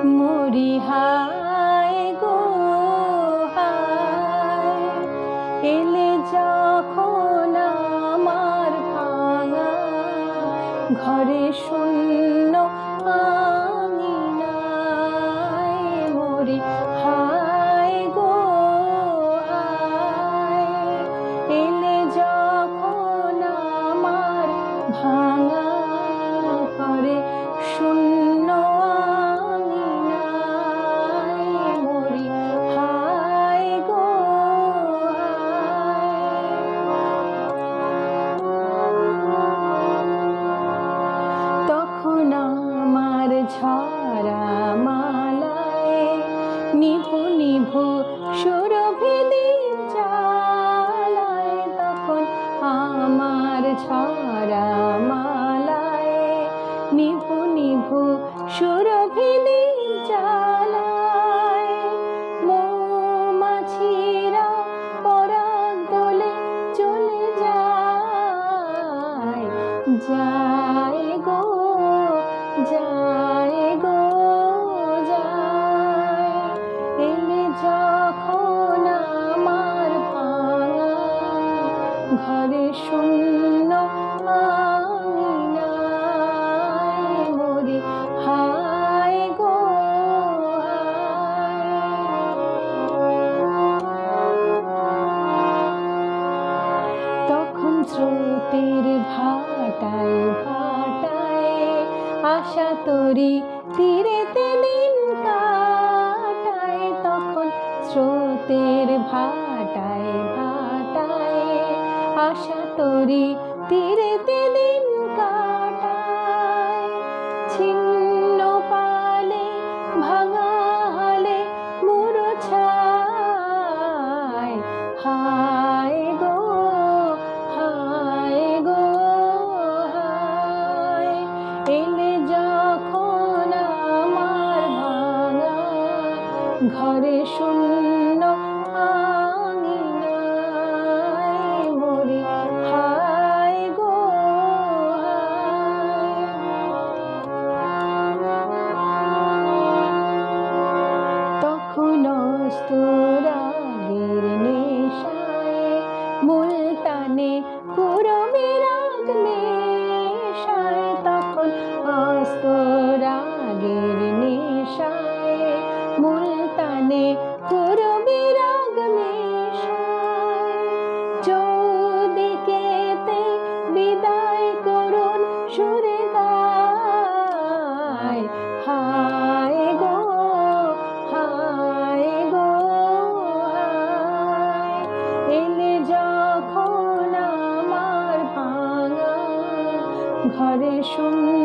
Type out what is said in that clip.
মরি হায় গো হায়, এলে যখন আমার ভাঙা ঘরে শূন্য আঙিনায়। মরি হায় গো হায়, এলে যখন আমার ভাঙা ঘরে শূন্য আঙিনায়। মরি হায় গো হায়। তখন আমার ঝরা মালায় নিভু নিভু সুরভি দীপ জ্বালায়। তখন আমার ঝরা মালায় নিভু নিভু সুরভি দীপ জ্বালায়। মৌমাছিরা পরাগ দোলে চলে যায়, যায় গো যায় গো যায়। এলে যখন আমার ভাঙা ঘরে শূন্য আঙিনায়। মরি হায় গো হায়। তখন স্রোতের ভাটায় ভাটায় আশা তরি তীরেতে দিন কাটায়। তখন স্রোতের ভাটায় ভাটায় আশা তরি তীরেতে দিন কাটায়। ছিন্ন পালে ভাঙা হালে মুরছায়। হায় গো হায় গো হায়, এলে যখন আমার ভাঙা ঘরে শূন্য আঙিনায়। মরি হায় গো হায়। তখন অস্তরাগের নেশায় মুলতানে পুরবী রাগ মেশায়। তখন অস্তরাগের নেশায় মুলতানে পুরবী রাগ মেশায়। চৌদিকেতে বিদায় করুণ সুরে গায়। হায় গো হায় গো হায়, এলে যখন আমার ভাঙা ঘরে শূন্য